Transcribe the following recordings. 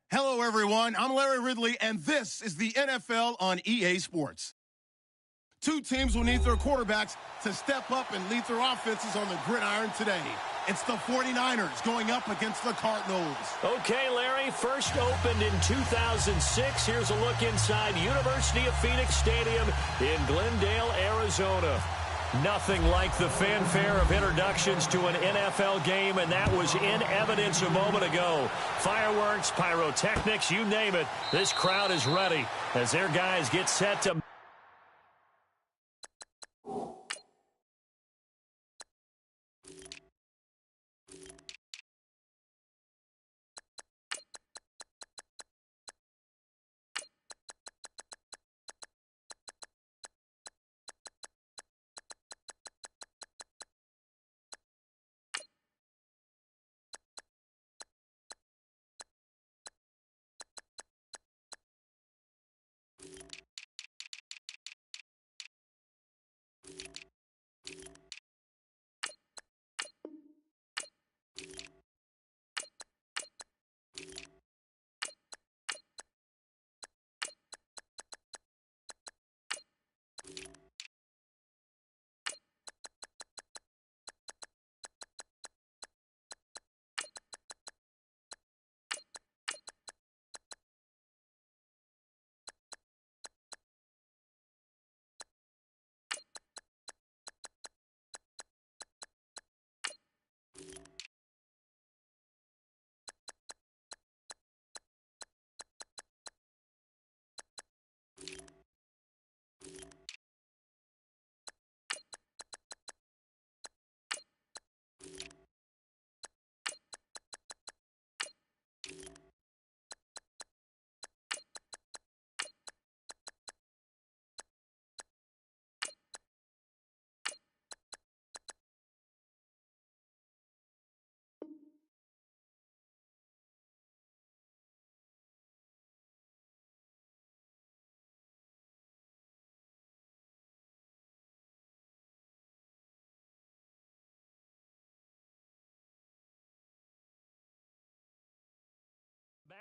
Hello, everyone. I'm Larry Ridley, and this is the NFL on EA Sports. Two teams will need their quarterbacks to step up and lead their offenses on the gridiron today. It's the 49ers going up against the Cardinals. Okay, Larry, first opened in 2006. Here's a look inside University of Phoenix Stadium in Glendale, Arizona. Nothing like the fanfare of introductions to an NFL game, and that was in evidence a moment ago. Fireworks, pyrotechnics, you name it. This crowd is ready as their guys get set to...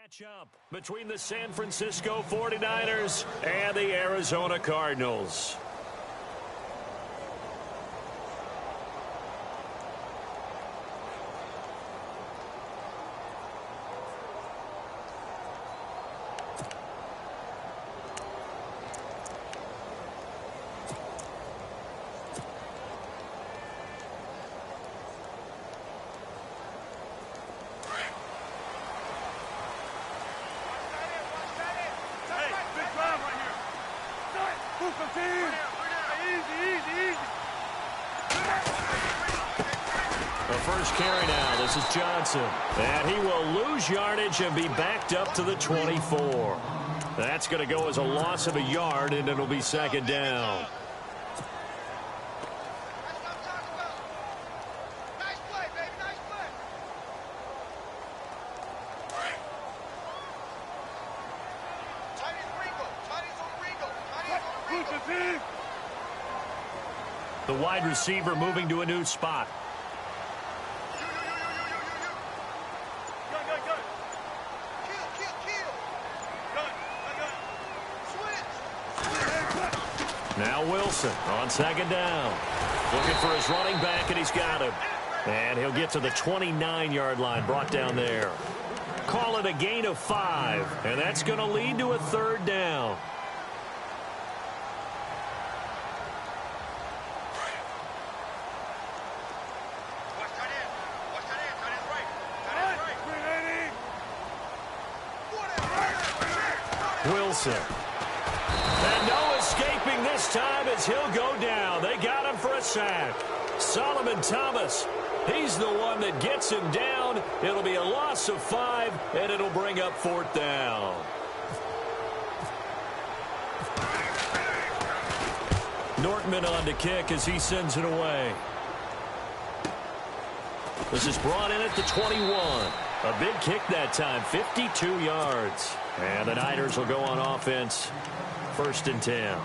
Matchup between the San Francisco 49ers and the Arizona Cardinals. First carry now. This is Johnson. And he will lose yardage and be backed up to the 24. That's going to go as a loss of a yard, and it'll be second down. The wide receiver moving to a new spot. Now Wilson on second down. Looking for his running back, and he's got him. And he'll get to the 29-yard line, brought down there. Call it a gain of 5, and that's going to lead to a third down. Wilson. And no escaping this time as he'll go down. They got him for a sack. Solomon Thomas, he's the one that gets him down. It'll be a loss of 5, and it'll bring up fourth down. Nortman on to kick as he sends it away. This is brought in at the 21. A big kick that time, 52 yards. And the Niners will go on offense, 1st and 10.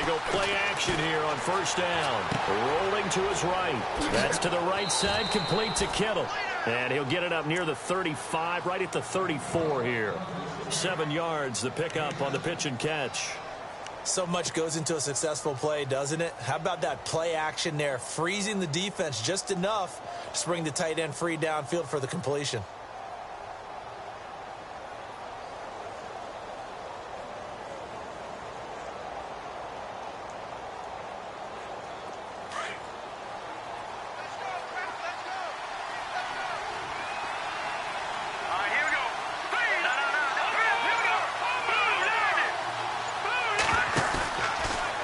go play action here on first down. Rolling to his right. That's to the right side, complete to Kittle. And he'll get it up near the 35, right at the 34 here. 7 yards, the pickup on the pitch and catch. So much goes into a successful play, doesn't it? How about that play action there, freezing the defense just enough to bring the tight end free downfield for the completion.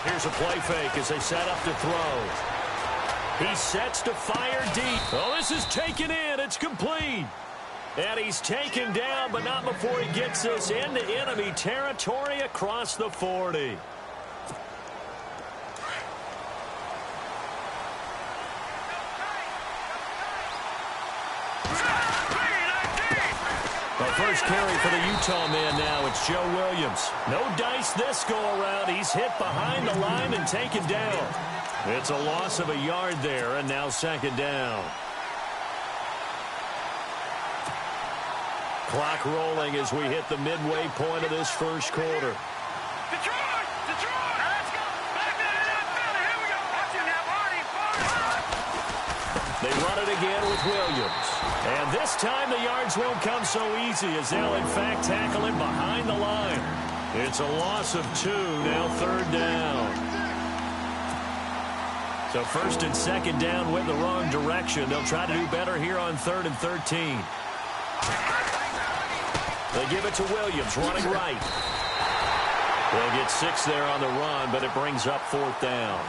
Here's a play fake as they set up to throw. He sets to fire deep. Oh, this is taken in. It's complete. And he's taken down, but not before he gets this into enemy territory across the 40. The first carry for the Utah man now, it's Joe Williams. No dice this go-around. He's hit behind the line and taken down. It's a loss of a yard there, and now second down. Clock rolling as we hit the midway point of this first quarter. Detroit! Detroit! Let's go! Back to the field. Here we go. Watch him now, Marty. They run it again with Williams. And this time the yards won't come so easy as they'll in fact tackle him behind the line. It's a loss of 2, now third down. So first and second down went the wrong direction. They'll try to do better here on 3rd and 13. They give it to Williams, running right. They'll get 6 there on the run, but it brings up 4th down.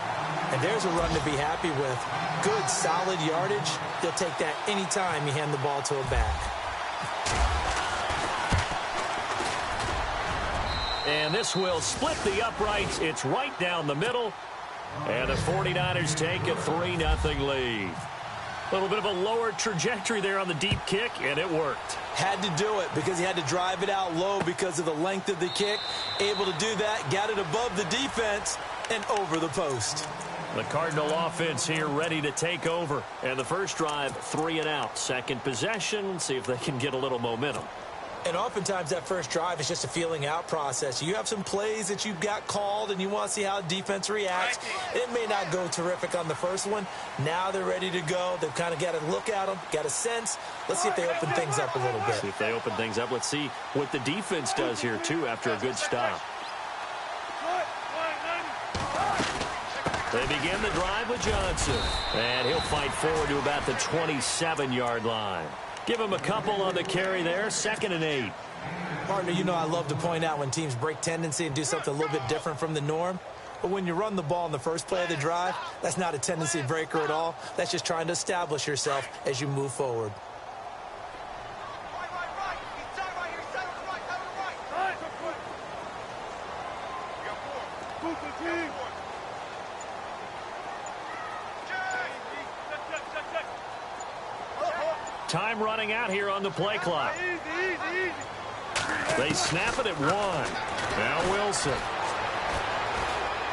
And there's a run to be happy with. Good, solid yardage. They'll take that anytime you hand the ball to a back. And this will split the uprights. It's right down the middle. And the 49ers take a 3-0 lead. A little bit of a lower trajectory there on the deep kick, and it worked. Had to do it because he had to drive it out low because of the length of the kick. Able to do that, got it above the defense and over the post. The Cardinal offense here ready to take over. And the first drive, 3 and out. Second possession, see if they can get a little momentum. And oftentimes that first drive is just a feeling out process. You have some plays that you've got called and you want to see how defense reacts. It may not go terrific on the first one. Now they're ready to go. They've kind of got to look at them, got a sense. Let's see if they open things up a little bit. See if they open things up. Let's see what the defense does here, too, after a good stop. They begin the drive with Johnson. And he'll fight forward to about the 27-yard line. Give him a couple on the carry there. 2nd and 8. Partner, you know I love to point out when teams break tendency and do something a little bit different from the norm. But when you run the ball in the first play of the drive, that's not a tendency breaker at all. That's just trying to establish yourself as you move forward. Time running out here on the play clock. They snap it at 1. Now Wilson.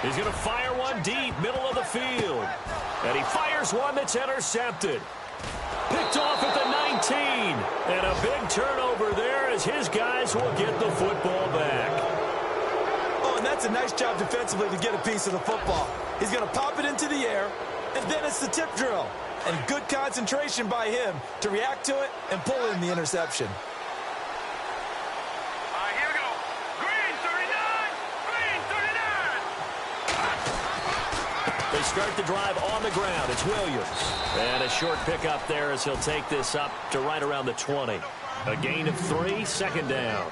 He's going to fire one deep, middle of the field. And he fires one that's intercepted. Picked off at the 19. And a big turnover there as his guys will get the football back. Oh, and that's a nice job defensively to get a piece of the football. He's going to pop it into the air, and then it's the tip drill. And good concentration by him to react to it and pull in the interception. Here we go. Green 39. Green 39. They start the drive on the ground. It's Williams. And a short pickup there as he'll take this up to right around the 20. A gain of 3, 2nd down.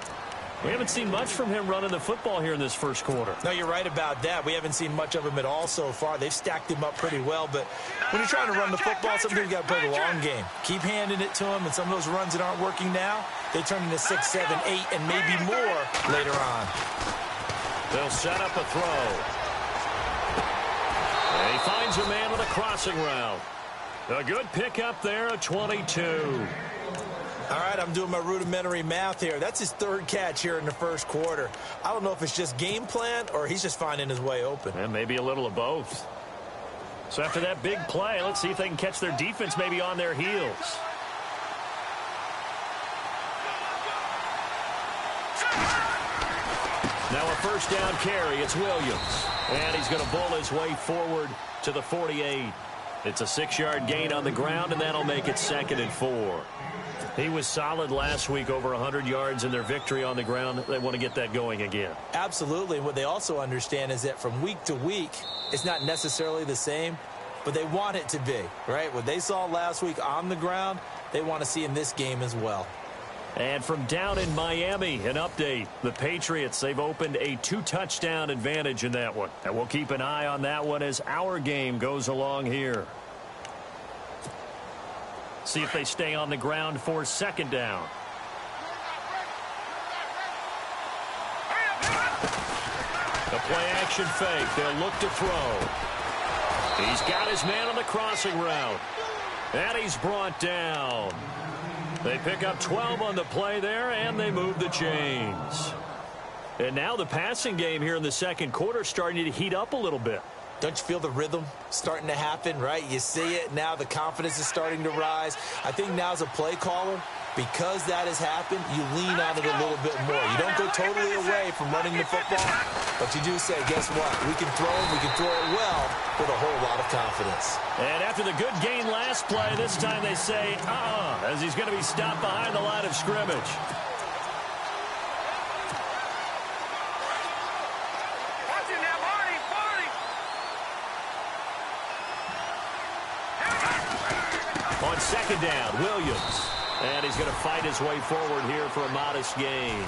We haven't seen much from him running the football here in this first quarter. No, you're right about that. We haven't seen much of him at all so far. They've stacked him up pretty well, but when you're trying to run the football, sometimes you got to play the long game. Keep handing it to him, and some of those runs that aren't working now, they turn into 6, 7, 8, and maybe more later on. They'll set up a throw. And he finds a man with a crossing route. A good pickup there, a 22. All right, I'm doing my rudimentary math here. That's his third catch here in the first quarter. I don't know if it's just game plan or he's just finding his way open. And maybe a little of both. So after that big play, let's see if they can catch their defense maybe on their heels. Now a first down carry. It's Williams. And he's going to bull his way forward to the 48. It's a 6-yard gain on the ground, and that'll make it 2nd and 4. He was solid last week, over 100 yards in their victory on the ground. They want to get that going again. Absolutely. And what they also understand is that from week to week, it's not necessarily the same, but they want it to be, right? What they saw last week on the ground, they want to see in this game as well. And from down in Miami, an update. The Patriots, they've opened a 2-touchdown advantage in that one. And we'll keep an eye on that one as our game goes along here. See if they stay on the ground for 2nd down. The play-action fake. They'll look to throw. He's got his man on the crossing route. And he's brought down. They pick up 12 on the play there, and they move the chains. And now the passing game here in the second quarter starting to heat up a little bit. Don't you feel the rhythm starting to happen, right? You see it now. The confidence is starting to rise. I think now as a play caller, because that has happened, you lean on it a little bit more. You don't go totally away from running the football, but you do say, guess what? We can throw it. We can throw it well with a whole lot of confidence. And after the good gain last play, this time they say, as he's going to be stopped behind the line of scrimmage. On 2nd down, Williams. And he's going to fight his way forward here for a modest gain.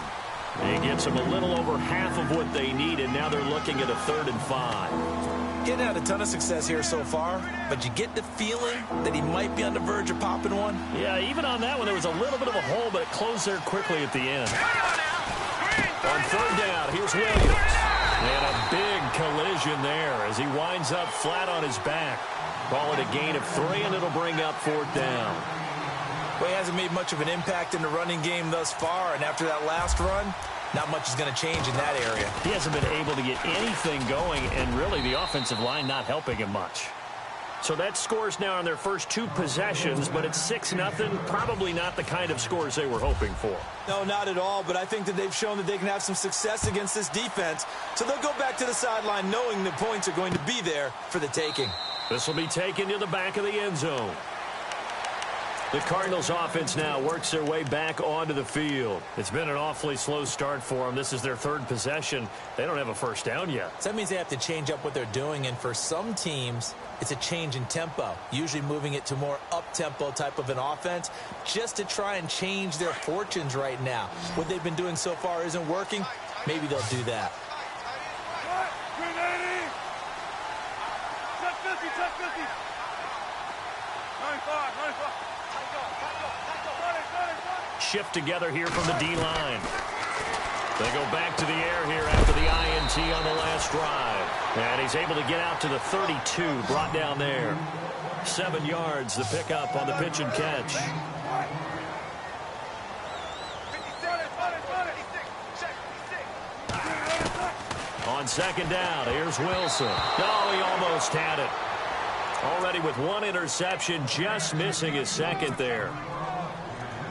He gives them a little over half of what they need, and now they're looking at a 3rd and 5. Getting out a ton of success here so far, but you get the feeling that he might be on the verge of popping one. Yeah, even on that one, there was a little bit of a hole, but it closed there quickly at the end. On 3rd down, here's Williams. And a big collision there as he winds up flat on his back. Call it a gain of 3, and it'll bring up 4th down. Well, he hasn't made much of an impact in the running game thus far, and after that last run, not much is going to change in that area. He hasn't been able to get anything going, and really the offensive line not helping him much. So that scores now on their first 2 possessions, but it's 6-0. Probably not the kind of scores they were hoping for. No, not at all, but I think that they've shown that they can have some success against this defense. So they'll go back to the sideline knowing the points are going to be there for the taking. This will be taken to the back of the end zone. The Cardinals offense now works their way back onto the field. It's been an awfully slow start for them. This is their 3rd possession. They don't have a first down yet. So that means they have to change up what they're doing, and for some teams, it's a change in tempo, usually moving it to more up-tempo type of an offense just to try and change their fortunes right now. What they've been doing so far isn't working. Maybe they'll do that. Shift together here from the D-line. They go back to the air here after the INT on the last drive. And he's able to get out to the 32, brought down there. 7 yards, the pickup on the pitch and catch. On 2nd down, here's Wilson. Oh, he almost had it. Already with 1 interception, just missing his 2nd there.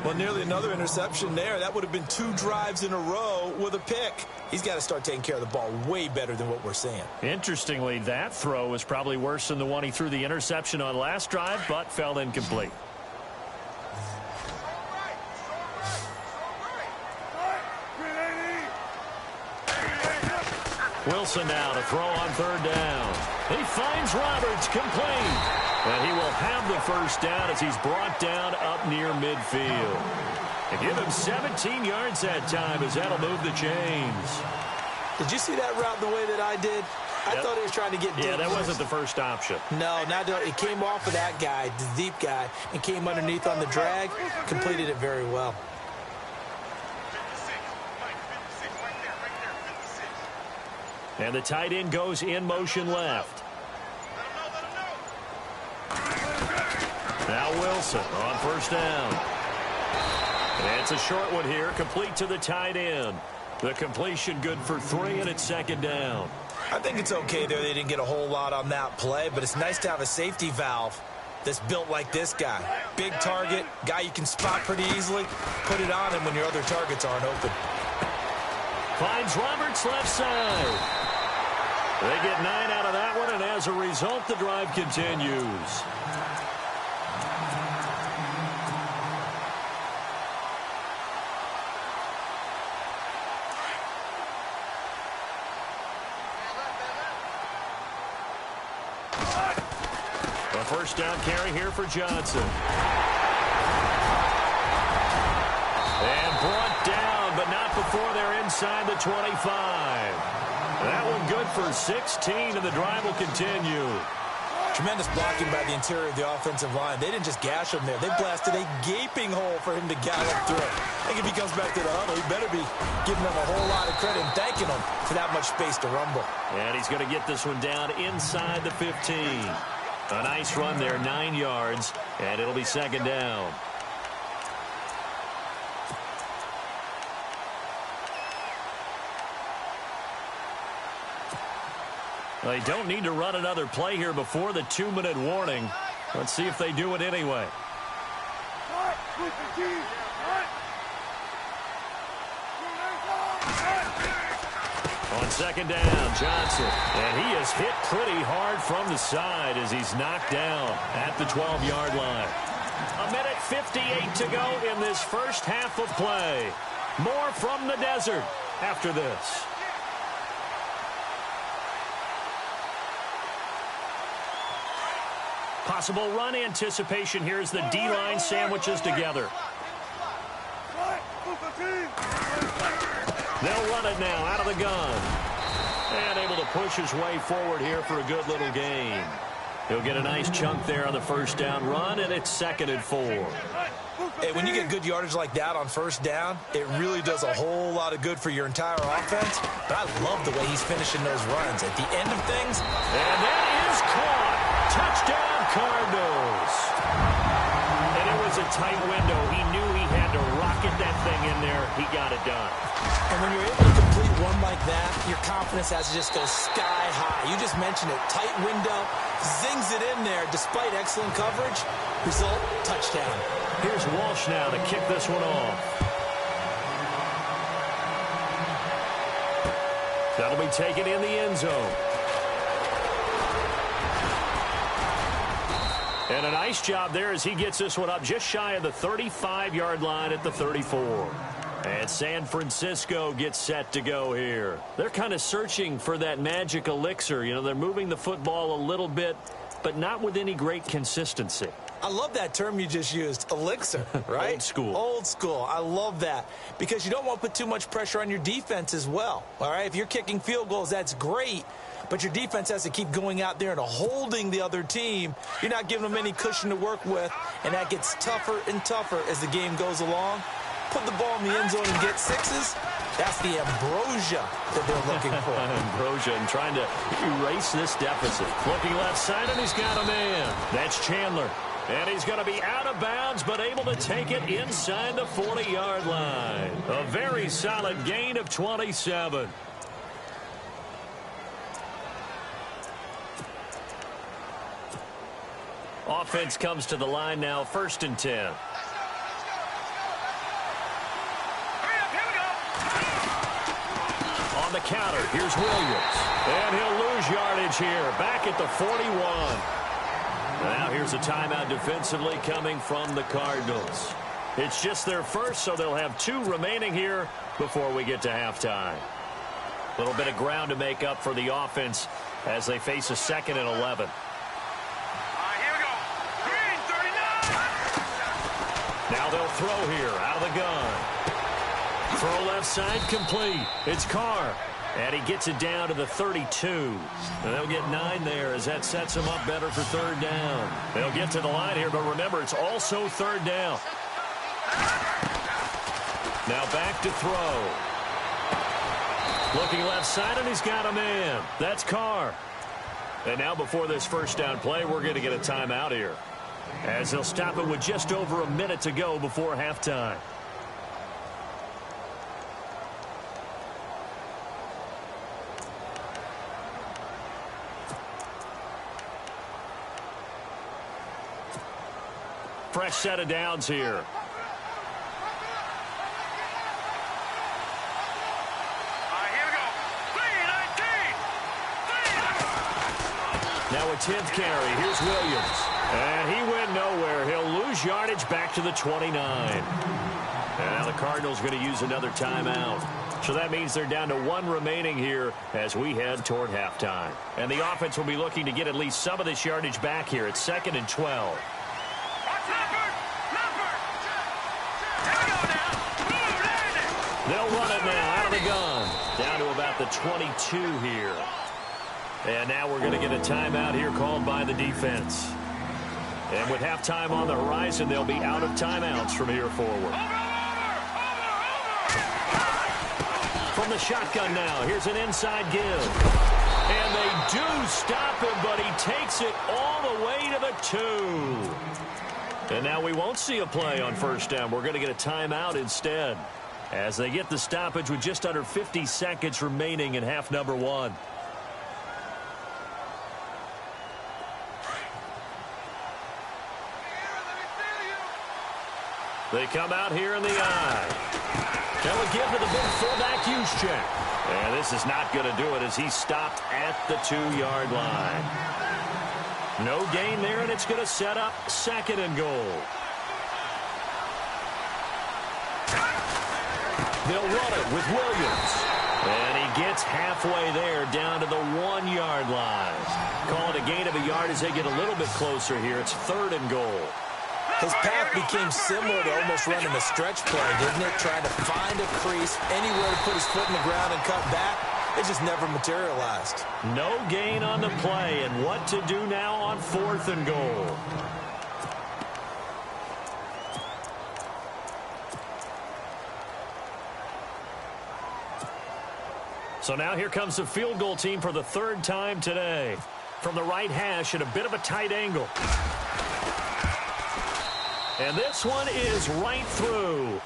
Well, nearly another interception there. That would have been 2 drives in a row with a pick. He's got to start taking care of the ball way better than what we're seeing. Interestingly, that throw was probably worse than the one he threw the interception on last drive, but fell incomplete. Wilson now to throw on 3rd down. He finds Roberts complete. And he will have the first down as he's brought down up near midfield. And give him 17 yards that time as that'll move the chains. Did you see that route the way that I did? I thought he was trying to get deep. Yeah, that wasn't the first option. No, it came off of that guy, the deep guy, and came underneath on the drag. Completed it very well. And the tight end goes in motion left. Now Wilson on 1st down. And it's a short one here, complete to the tight end. The completion good for 3, and it's second down. I think it's okay there. They didn't get a whole lot on that play, but it's nice to have a safety valve that's built like this guy. Big target, guy you can spot pretty easily. Put it on him when your other targets aren't open. Finds Roberts left side. They get 9 out of that one, and as a result, the drive continues. A first down carry here for Johnson. And brought down, but not before they're inside the 25. That one good for 16, and the drive will continue. Tremendous blocking by the interior of the offensive line. They didn't just gash him there. They blasted a gaping hole for him to gallop through. I think if he comes back to the huddle, he better be giving them a whole lot of credit and thanking them for that much space to rumble. And he's going to get this one down inside the 15. A nice run there, 9 yards, and it'll be second down. They don't need to run another play here before the 2-minute warning. Let's see if they do it anyway. On second down, Johnson. And he is hit pretty hard from the side as he's knocked down at the 12-yard line. 1:58 to go in this first half of play. More from the desert after this. Possible run anticipation here as the D-line sandwiches together. They'll run it now out of the gun. And able to push his way forward here for a good little gain. He'll get a nice chunk there on the first down run, and it's 2nd and 4. Hey, when you get good yardage like that on first down, it really does a whole lot of good for your entire offense. But I love the way he's finishing those runs. At the end of things, and that is caught. Touchdown, Cardinals. And it was a tight window. He knew he had to rocket that thing in there. He got it done. And when you're able to complete one like that, your confidence has to just go sky high. You just mentioned it. Tight window, zings it in there despite excellent coverage. Result, touchdown. Here's Walsh now to kick this one off. That'll be taken in the end zone. And a nice job there as he gets this one up just shy of the 35-yard line at the 34. And San Francisco gets set to go here. They're kind of searching for that magic elixir. You know, they're moving the football a little bit, but not with any great consistency. I love that term you just used, elixir, right? Old school. Old school. I love that because you don't want to put too much pressure on your defense as well, all right? If you're kicking field goals, that's great, but your defense has to keep going out there and holding the other team. You're not giving them any cushion to work with, and that gets tougher and tougher as the game goes along. Put the ball in the end zone and get sixes. That's the ambrosia that they're looking for. Ambrosia and trying to erase this deficit. Looking left side, and he's got a man. That's Chandler. And he's going to be out of bounds, but able to take it inside the 40-yard line. A very solid gain of 27. Offense comes to the line now, 1st and 10. On the counter, here's Williams. And he'll lose yardage here, back at the 41. Now here's a timeout defensively coming from the Cardinals. It's just their first, so they'll have 2 remaining here before we get to halftime. A little bit of ground to make up for the offense as they face a 2nd and 11. Here we go. Green, 39. Now they'll throw here out of the gun. Throw left side complete. It's Carr. And he gets it down to the 32. And they'll get 9 there as that sets them up better for 3rd down. They'll get to the line here, but remember, it's also 3rd down. Now back to throw. Looking left side, and he's got a man. That's Carr. And now before this first down play, we're going to get a timeout here, as they'll stop it with just over a minute to go before halftime. Fresh set of downs here. Now a 10th carry. Here's Williams. And he went nowhere. He'll lose yardage back to the 29. And now the Cardinals going to use another timeout. So that means they're down to 1 remaining here as we head toward halftime. And the offense will be looking to get at least some of this yardage back here. It's 2nd and 12. They'll run it now out of the gun. Down to about the 22 here. And now we're going to get a timeout here called by the defense. And with halftime on the horizon, they'll be out of timeouts from here forward. From the shotgun now, here's an inside give. And they do stop him, but he takes it all the way to the 2. And now we won't see a play on first down. We're going to get a timeout instead, as they get the stoppage with just under 50 seconds remaining in half number 1. They come out here in the eye. They'll give to the big fullback use check. And this is not going to do it as he's stopped at the 2-yard line. No gain there, and it's going to set up 2nd and goal. They'll run it with Williams. And he gets halfway there down to the 1-yard line. Call it a gain of a yard as they get a little bit closer here. It's 3rd and goal. His path became similar to almost running a stretch play, didn't it? Trying to find a crease, anywhere to put his foot in the ground and cut back. It just never materialized. No gain on the play, and what to do now on 4th and goal. So now here comes the field goal team for the 3rd time today. From the right hash at a bit of a tight angle. And this one is right through.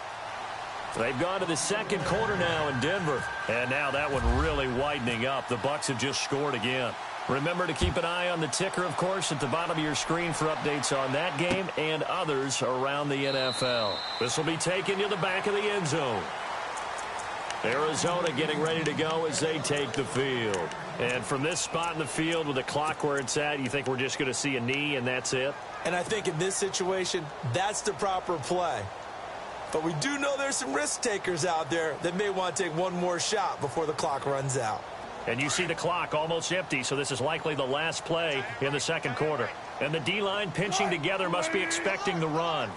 They've gone to the 2nd quarter now in Denver. And now that one really widening up. The Bucs have just scored again. Remember to keep an eye on the ticker, of course, at the bottom of your screen for updates on that game and others around the NFL. This will be taken to the back of the end zone. Arizona getting ready to go as they take the field. And from this spot in the field with the clock where it's at, you think we're just going to see a knee and that's it? And I think in this situation, that's the proper play. But we do know there's some risk takers out there that may want to take one more shot before the clock runs out. And you see the clock almost empty, so this is likely the last play in the 2nd quarter. And the D-line pinching together must be expecting the run.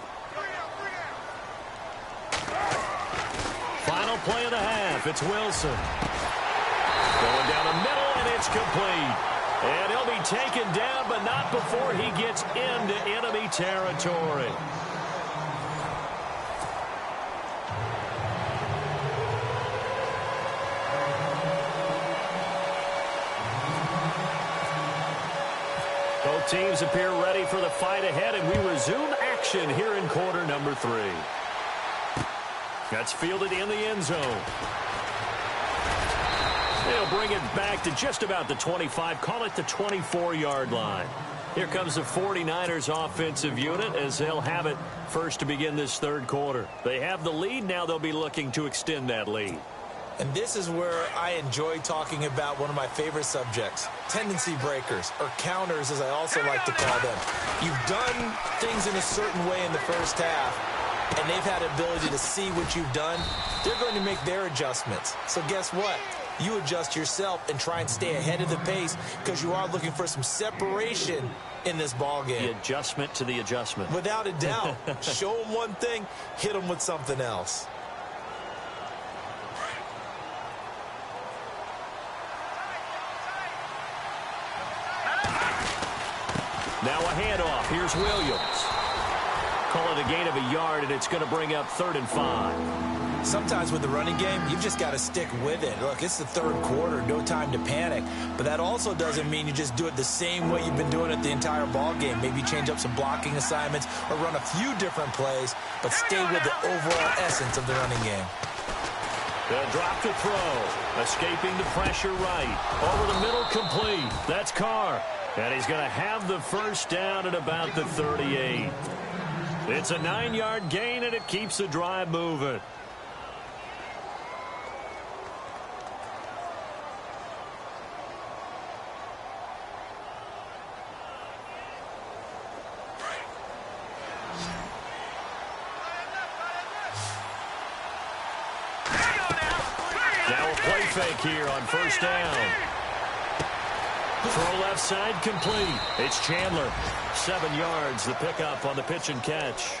Final play of the half. It's Wilson. Going down the middle, and it's complete. And he'll be taken down, but not before he gets into enemy territory. Both teams appear ready for the fight ahead, and we resume action here in quarter number 3. That's fielded in the end zone. They'll bring it back to just about the 25, call it the 24-yard line. Here comes the 49ers offensive unit as they'll have it first to begin this 3rd quarter. They have the lead. Now they'll be looking to extend that lead. And this is where I enjoy talking about one of my favorite subjects, tendency breakers, or counters as I also like to call them. You've done things in a certain way in the first half, and they've had the ability to see what you've done. They're going to make their adjustments. So guess what? You adjust yourself and try and stay ahead of the pace because you are looking for some separation in this ball game. The adjustment to the adjustment. Without a doubt. Show them one thing, hit them with something else. Now a handoff. Here's Williams. Call it a gain of a yard, and it's going to bring up 3rd and 5. Sometimes with the running game, you've just got to stick with it. Look, it's the 3rd quarter, no time to panic. But that also doesn't mean you just do it the same way you've been doing it the entire ball game. Maybe change up some blocking assignments or run a few different plays, but stay with the overall essence of the running game. They'll drop to throw. Escaping the pressure right. Over the middle, complete. That's Carr. And he's going to have the first down at about the 38. It's a 9-yard gain, and it keeps the drive moving. Now a play fake here on first down. Throw left side complete. It's Chandler. 7 yards, the pickup on the pitch and catch.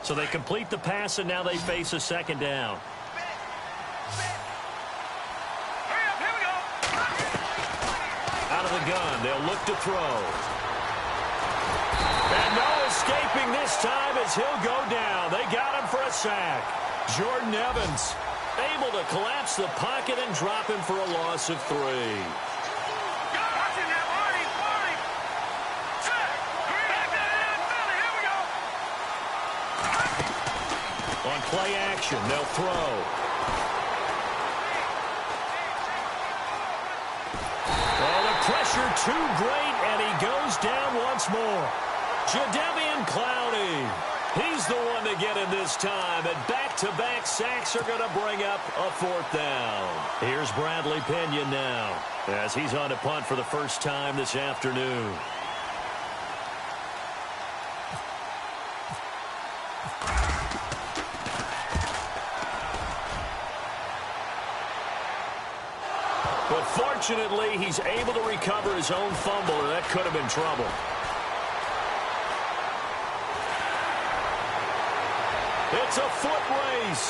So they complete the pass, and now they face a second down. Out of the gun, they'll look to throw. And no escaping this time as he'll go down. They got him for a sack. Jordan Evans able to collapse the pocket and drop him for a loss of 3. On play action, they'll throw. Pressure too great, and he goes down once more. Jadeveon Clowney. He's the one to get in this time, and back-to-back sacks are going to bring up a 4th down. Here's Bradley Pinion now, as he's on to punt for the first time this afternoon. But fortunately, he's able to recover his own fumble, and that could have been trouble. It's a foot race.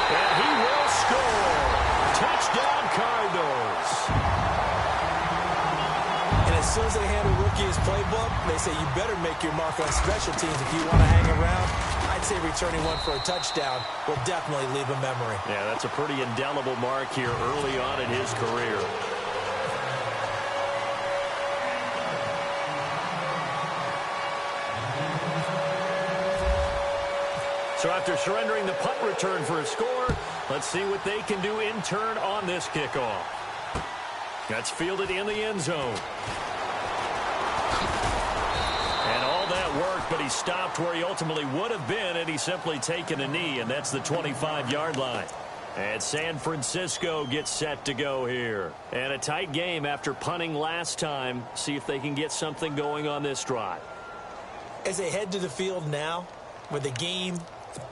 And he will score. Touchdown, Cardinals. And as soon as they hand a rookie his playbook, they say you better make your mark on special teams if you want to hang around. I'd say returning one for a touchdown will definitely leave a memory. Yeah, that's a pretty indelible mark here early on in his career. So after surrendering the punt return for a score, let's see what they can do in turn on this kickoff. That's fielded in the end zone. And all that work, but he stopped where he ultimately would have been, and he's simply taken a knee, and that's the 25-yard line. And San Francisco gets set to go here. And a tight game after punting last time. See if they can get something going on this drive. As they head to the field now, with the game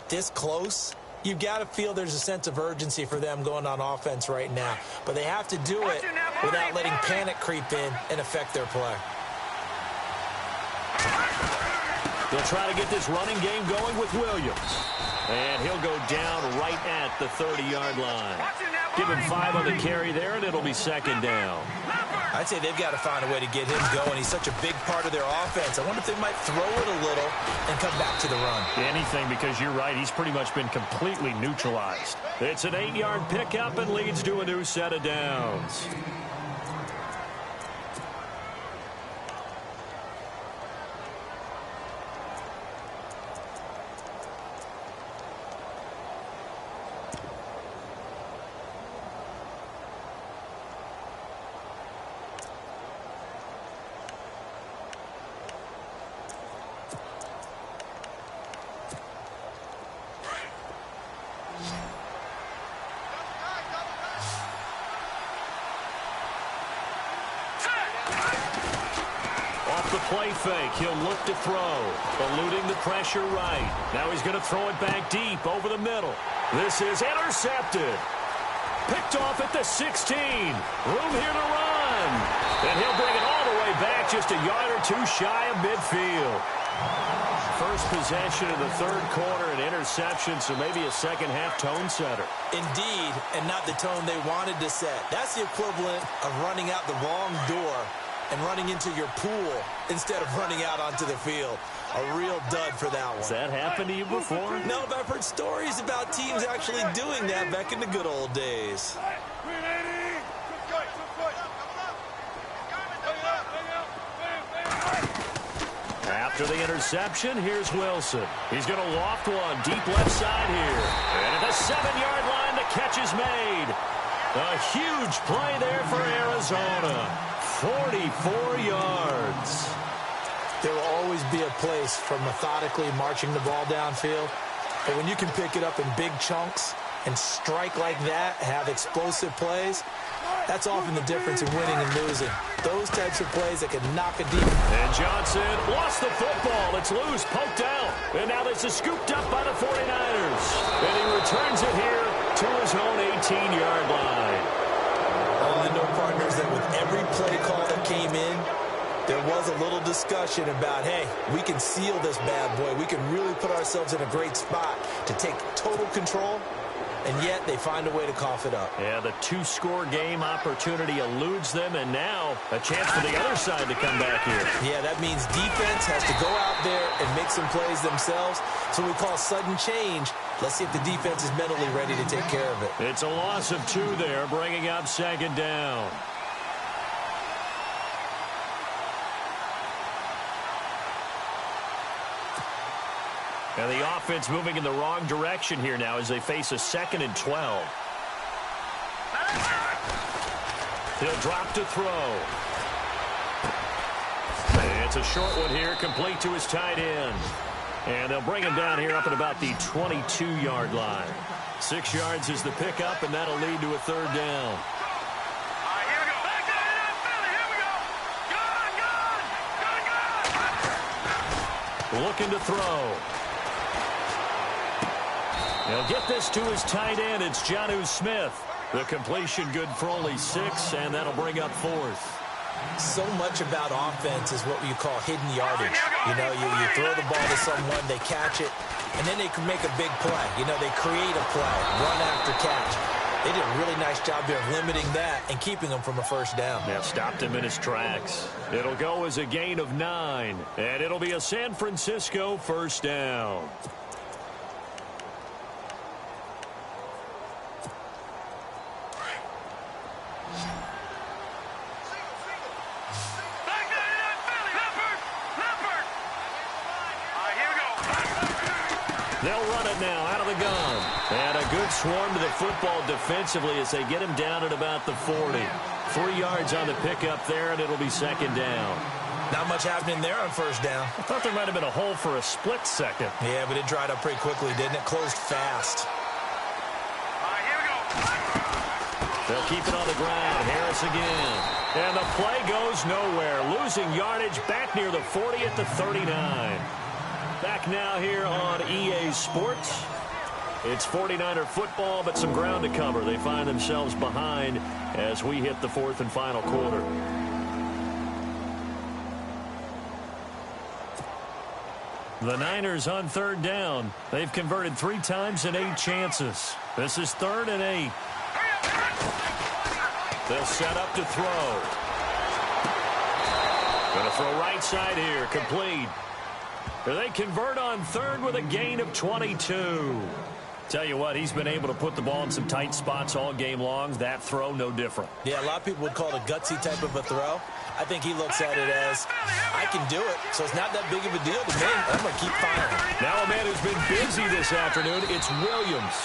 this close, you've got to feel there's a sense of urgency for them going on offense right now. But they have to do it without letting panic creep in and affect their play. They'll try to get this running game going with Williams. And he'll go down right at the 30-yard line. Give him 5 on the carry there, and it'll be second down. I'd say they've got to find a way to get him going. He's such a big part of their offense. I wonder if they might throw it a little and come back to the run. Anything, because you're right. He's pretty much been completely neutralized. It's an 8-yard pickup and leads to a new set of downs. Play fake. He'll look to throw. Eluding the pressure right. Now he's going to throw it back deep over the middle. This is intercepted. Picked off at the 16. Room here to run. And he'll bring it all the way back just a yard or 2 shy of midfield. First possession of the third quarter, an interception, so maybe a second-half tone setter. Indeed, and not the tone they wanted to set. That's the equivalent of running out the wrong door and running into your pool instead of running out onto the field. A real dud for that one. Has that happened to you before? No, but I've heard stories about teams actually doing that back in the good old days. After the interception, here's Wilson. He's going to loft one deep left side here. And at the 7-yard line, the catch is made. A huge play there for Arizona. 44 yards. There will always be a place for methodically marching the ball downfield. But when you can pick it up in big chunks and strike like that, have explosive plays, that's often the difference in winning and losing. Those types of plays that can knock a deep. And Johnson lost the football. It's loose, poked out. And now this is scooped up by the 49ers. And he returns it here to his own 18-yard line. Only know, partners, that with every play call that came in, there was a little discussion about, hey, we can seal this bad boy. We can really put ourselves in a great spot to take total control. And yet they find a way to cough it up. Yeah, the 2-score game opportunity eludes them, and now a chance for the other side to come back here. Yeah, that means defense has to go out there and make some plays themselves. So we call sudden change. Let's see if the defense is mentally ready to take care of it. It's a loss of 2 there, bringing up 2nd down. And the offense moving in the wrong direction here now as they face a 2nd and 12. He'll drop to throw. And it's a short one here, complete to his tight end. And they'll bring him down here up at about the 22-yard line. 6 yards is the pickup, and that'll lead to a 3rd down. Here we go. Back to Philly. Here we go. Gun. Looking to throw. He'll get this to his tight end. It's Jonnu Smith. The completion good for only 6, and that'll bring up 4th. So much about offense is what you call hidden yardage. You know, you throw the ball to someone, they catch it, and then they can make a big play. You know, they create a play, run after catch. They did a really nice job there of limiting that and keeping him from a 1st down. Yeah, stopped him in his tracks. It'll go as a gain of 9, and it'll be a San Francisco 1st down. They'll run it now out of the gun. And a good swarm to the football defensively as they get him down at about the 40. 3 yards on the pickup there, and it'll be 2nd down. Not much happening there on 1st down. I thought there might have been a hole for a split second. Yeah, but it dried up pretty quickly, didn't it? Closed fast. Here we go. They'll keep it on the ground. Harris again. And the play goes nowhere. Losing yardage back near the 40 at the 39. Back now here on EA Sports. It's 49er football, but some ground to cover. They find themselves behind as we hit the 4th and final quarter. The Niners on 3rd down. They've converted 3 times in 8 chances. This is 3rd and 8. They'll set up to throw. Going to throw right side here. Complete. They convert on 3rd with a gain of 22. Tell you what, he's been able to put the ball in some tight spots all game long. That throw, no different. Yeah, a lot of people would call it a gutsy type of a throw. I think he looks at it as, I can do it, so it's not that big of a deal to me. I'm going to keep firing. Now a man who's been busy this afternoon, it's Williams.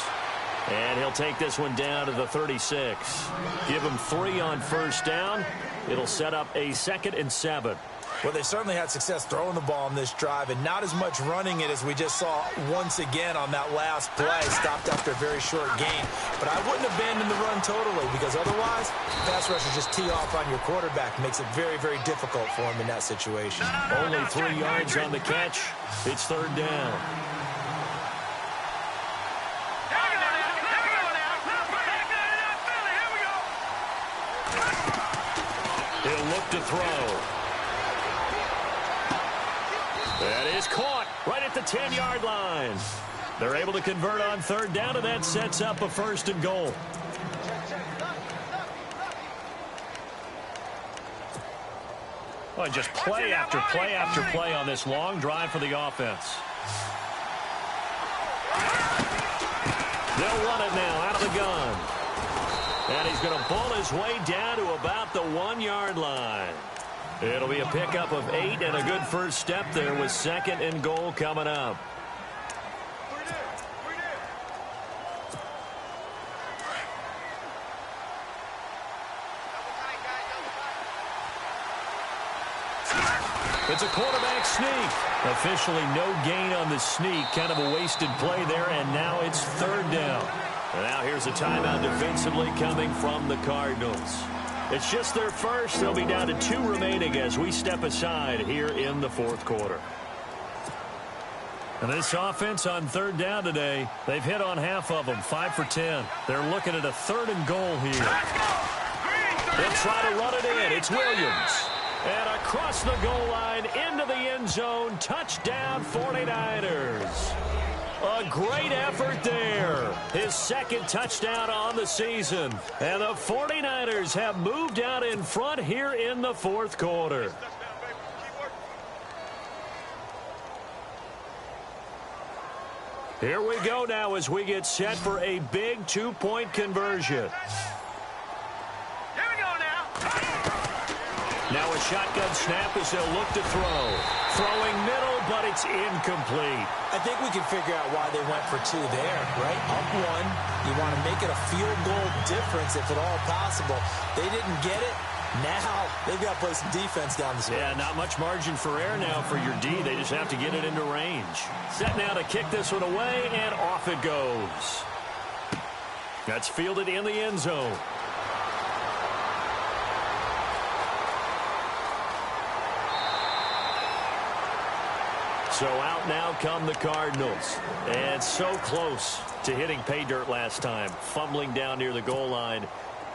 And he'll take this one down to the 36. Give him 3 on 1st down. It'll set up a 2nd and 7. Well, they certainly had success throwing the ball on this drive and not as much running it as we just saw once again on that last play. Stopped after a very short gain. But I wouldn't abandon the run totally because otherwise, pass rushers just tee off on your quarterback. Makes it very, very difficult for him in that situation. Only 3 yards on the catch. It's 3rd down. He'll look to throw. That is caught right at the 10-yard line. They're able to convert on 3rd down, and that sets up a 1st and goal. Well, just play after play after play on this long drive for the offense. They'll run it now out of the gun. And he's going to ball his way down to about the 1-yard line. It'll be a pickup of 8 and a good first step there with 2nd and goal coming up. It's a quarterback sneak. Officially no gain on the sneak. Kind of a wasted play there, and now it's 3rd down. Now here's a timeout defensively coming from the Cardinals. It's just their first. They'll be down to 2 remaining as we step aside here in the 4th quarter. And this offense on 3rd down today, they've hit on half of them, 5 for 10. They're looking at a 3rd and goal here. They'll try to run it in. It's Williams. And across the goal line into the end zone. Touchdown 49ers. A great effort there. His 2nd touchdown on the season. And the 49ers have moved out in front here in the 4th quarter. Here we go now as we get set for a big 2-point conversion. Now a shotgun snap as they'll look to throw. Throwing middle, but it's incomplete. I think we can figure out why they went for 2 there, right? Up 1. You want to make it a field goal difference if at all possible. They didn't get it. Now they've got to play some defense down the stretch. Yeah, not much margin for error now for your D. They just have to get it into range. Set now to kick this one away, and off it goes. That's fielded in the end zone. So out now come the Cardinals. And so close to hitting pay dirt last time. Fumbling down near the goal line.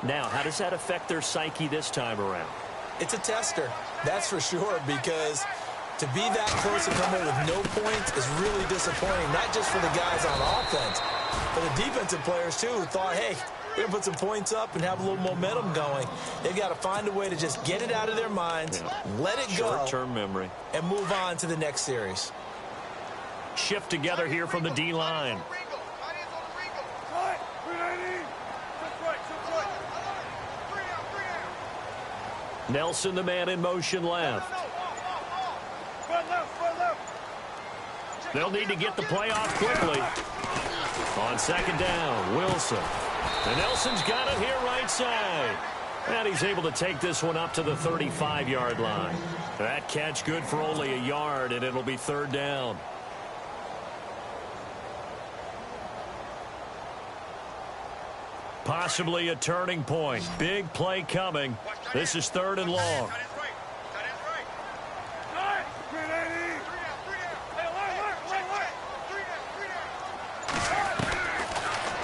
Now, how does that affect their psyche this time around? It's a tester, that's for sure, because to be that close to come in with no points is really disappointing, not just for the guys on offense, but the defensive players, too, who thought, hey, we're going to put some points up and have a little momentum going. They've got to find a way to just get it out of their minds, let it go. Short-term memory. And move on to the next series. Shift together here from the D-line. Nelson, the man in motion left. They'll need to get the play off quickly. On 2nd down, Wilson. And Nelson's got it here right side. And he's able to take this one up to the 35-yard line. That catch good for only a yard, and it'll be 3rd down. Possibly a turning point. Big play coming. This is 3rd and long.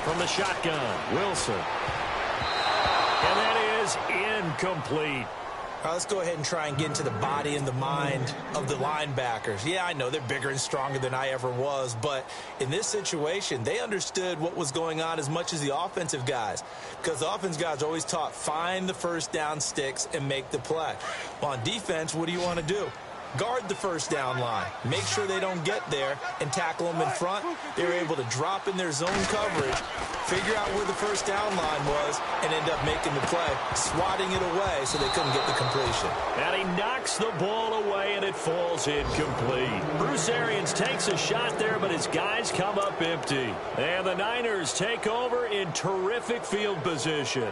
From the shotgun, Wilson. And that is incomplete. All right, let's go ahead and try and get into the body and the mind of the linebackers. Yeah, I know they're bigger and stronger than I ever was, but in this situation, they understood what was going on as much as the offensive guys, because the offensive guys are always taught, find the first down sticks and make the play. Well, on defense, what do you want to do? Guard the first down line. Make sure they don't get there and tackle them in front. They were able to drop in their zone coverage, figure out where the first down line was, and end up making the play, swatting it away so they couldn't get the completion. And he knocks the ball away, and it falls incomplete. Bruce Arians takes a shot there, but his guys come up empty. And the Niners take over in terrific field position.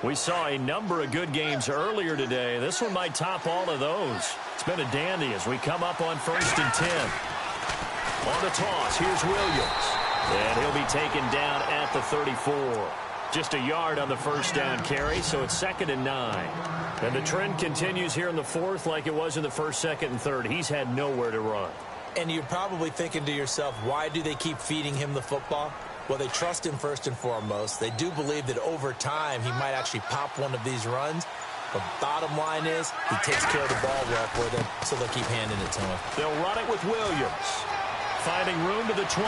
We saw a number of good games earlier today. This one might top all of those. It's been a dandy as we come up on 1st and 10. On the toss, here's Williams. And he'll be taken down at the 34. Just a yard on the first down carry, so it's 2nd and 9. And the trend continues here in the 4th like it was in the 1st, 2nd, and 3rd. He's had nowhere to run. And you're probably thinking to yourself, why do they keep feeding him the football? Well, they trust him first and foremost. They do believe that over time he might actually pop one of these runs. But bottom line is he takes care of the ball well for them, so they'll keep handing it to him. They'll run it with Williams. Finding room to the 20.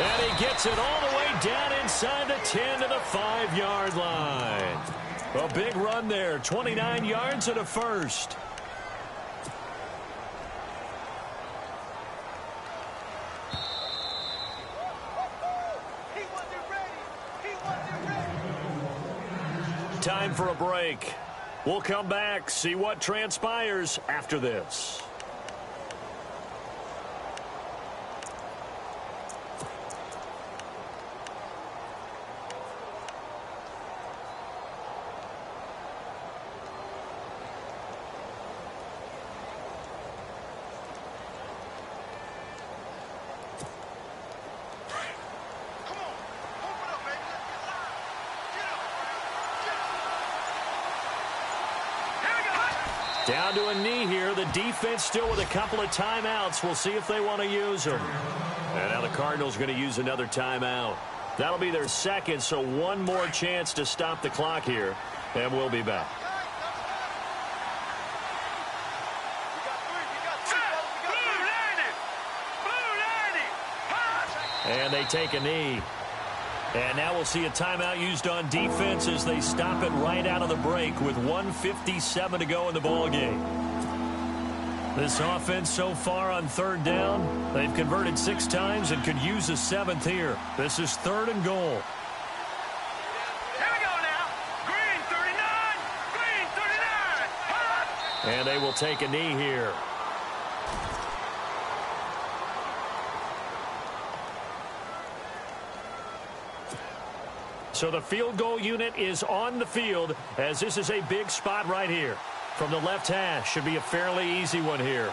And he gets it all the way down inside the 10 to the 5-yard line. A big run there. 29 yards and a first. Time for a break. We'll come back, see what transpires after this. Down to a knee here. The defense still with a couple of timeouts. We'll see if they want to use them. And now the Cardinals going to use another timeout. That'll be their second, so one more chance to stop the clock here. And we'll be back. And they take a knee. And now we'll see a timeout used on defense as they stop it right out of the break with 1:57 to go in the ballgame. This offense so far on third down, they've converted 6 times and could use a 7th here. This is 3rd and goal. Here we go now. Green 39. Green 39. Hot. And they will take a knee here. So the field goal unit is on the field as this is a big spot right here. From the left hash, should be a fairly easy one here.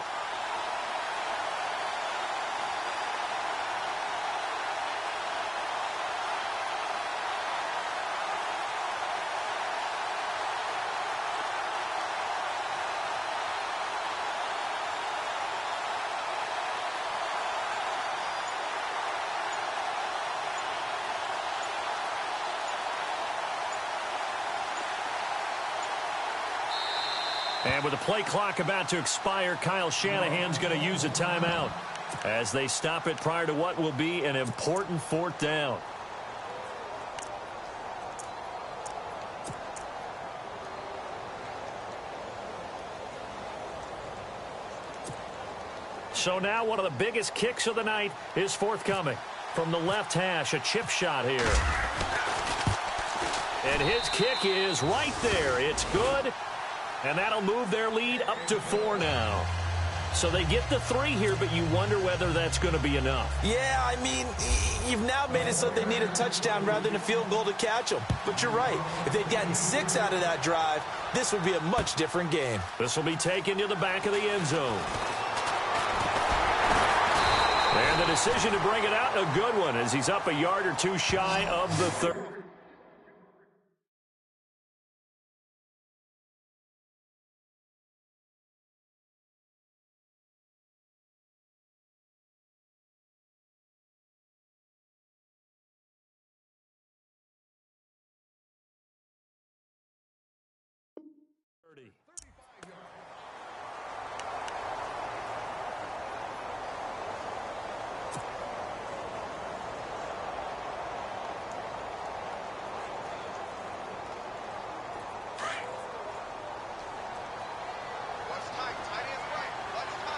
And with the play clock about to expire, Kyle Shanahan's going to use a timeout as they stop it prior to what will be an important 4th down. So now one of the biggest kicks of the night is forthcoming. From the left hash, a chip shot here. And his kick is right there. It's good. And that'll move their lead up to 4 now. So they get the 3 here, but you wonder whether that's going to be enough. Yeah, I mean, you've now made it so they need a touchdown rather than a field goal to catch them. But you're right. If they'd gotten 6 out of that drive, this would be a much different game. This will be taken to the back of the end zone. And the decision to bring it out, a good one, as he's up a yard or 2 shy of the 3rd.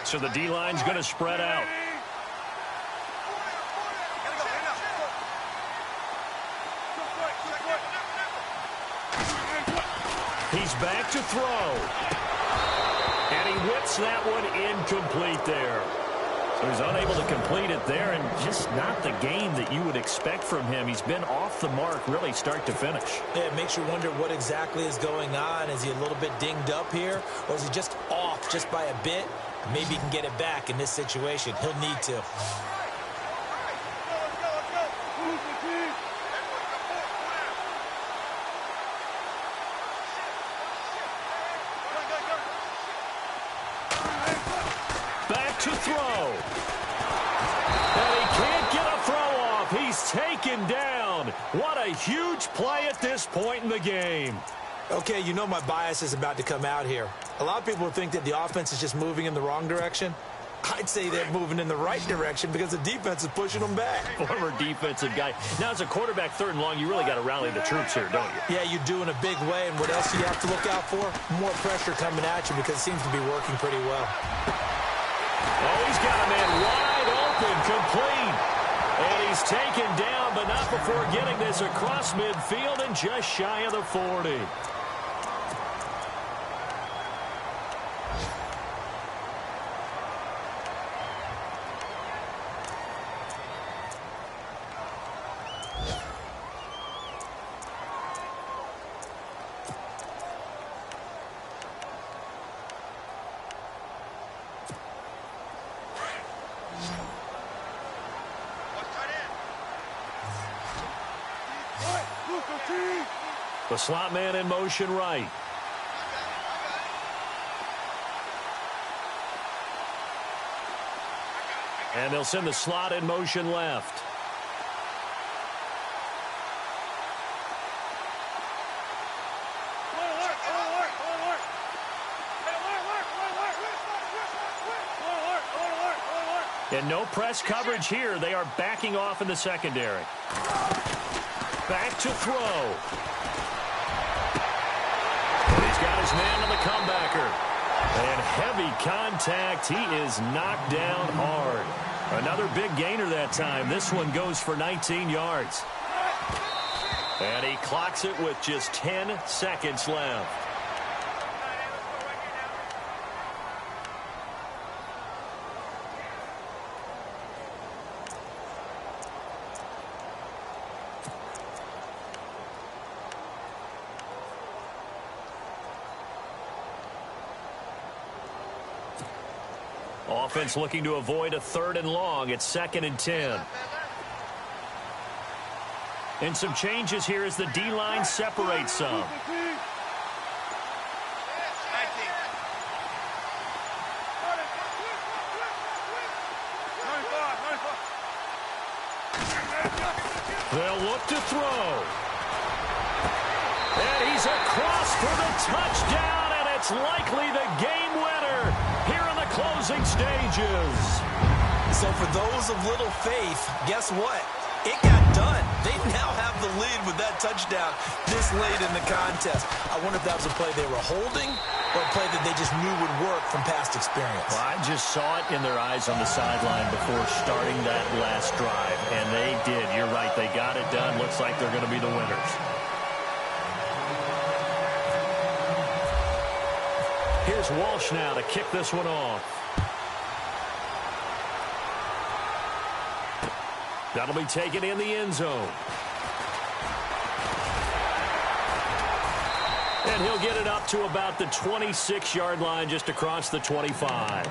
So the D-line's going to spread out. He's back to throw. And he whips that one incomplete there. So he's unable to complete it there, and just not the game that you would expect from him. He's been off the mark really start to finish. Yeah, it makes you wonder what exactly is going on. Is he a little bit dinged up here, or is he just off just by a bit? Maybe he can get it back in this situation. He'll need to. Back to throw. And he can't get a throw off. He's taken down. What a huge play at this point in the game. Okay, you know my bias is about to come out here. A lot of people think that the offense is just moving in the wrong direction. I'd say they're moving in the right direction because the defense is pushing them back. Former defensive guy. Now, as a quarterback, 3rd and long, you really got to rally the troops here, don't you? Yeah, you do in a big way. And what else do you have to look out for? More pressure coming at you because it seems to be working pretty well. Oh, he's got a man wide open, complete. And he He's taken down, but not before getting this across midfield and just shy of the 40. The slot man in motion right. And they'll send the slot in motion left. And no press coverage here. They are backing off in the secondary. Back to throw. He's got his man on the comebacker. And heavy contact. He is knocked down hard. Another big gainer that time. This one goes for 19 yards. And he clocks it with just 10 seconds left. Offense looking to avoid a 3rd and long. It's 2nd and 10. And some changes here as the D-line separates some. They'll look to throw. And he's across for the touchdown, and it's likely the game winner here in the closing stages. So for those of little faith, guess what? It got done. They now have the lead with that touchdown this late in the contest. I wonder if that was a play they were holding or a play that they just knew would work from past experience. Well, I just saw it in their eyes on the sideline before starting that last drive, and they did. You're right. They got it done. Looks like they're going to be the winners. Here's Walsh now to kick this one off. That'll be taken in the end zone. And he'll get it up to about the 26-yard line, just across the 25.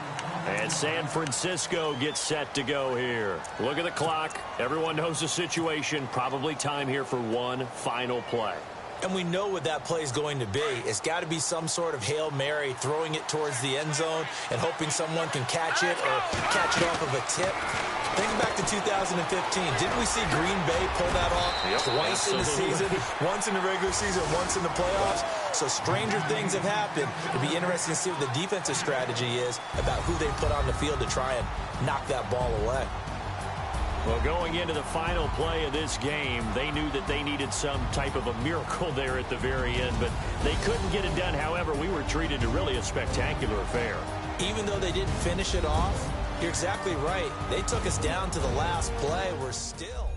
And San Francisco gets set to go here. Look at the clock. Everyone knows the situation. Probably time here for one final play. And we know what that play is going to be. It's got to be some sort of Hail Mary, throwing it towards the end zone and hoping someone can catch it or catch it off of a tip. Think back to 2015. Didn't we see Green Bay pull that off twice in the season? Once in the regular season, once in the playoffs. So stranger things have happened. It'll be interesting to see what the defensive strategy is about who they put on the field to try and knock that ball away. Well, going into the final play of this game, they knew that they needed some type of a miracle there at the very end, but they couldn't get it done. However, we were treated to really a spectacular affair. Even though they didn't finish it off, you're exactly right. They took us down to the last play. We're still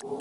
You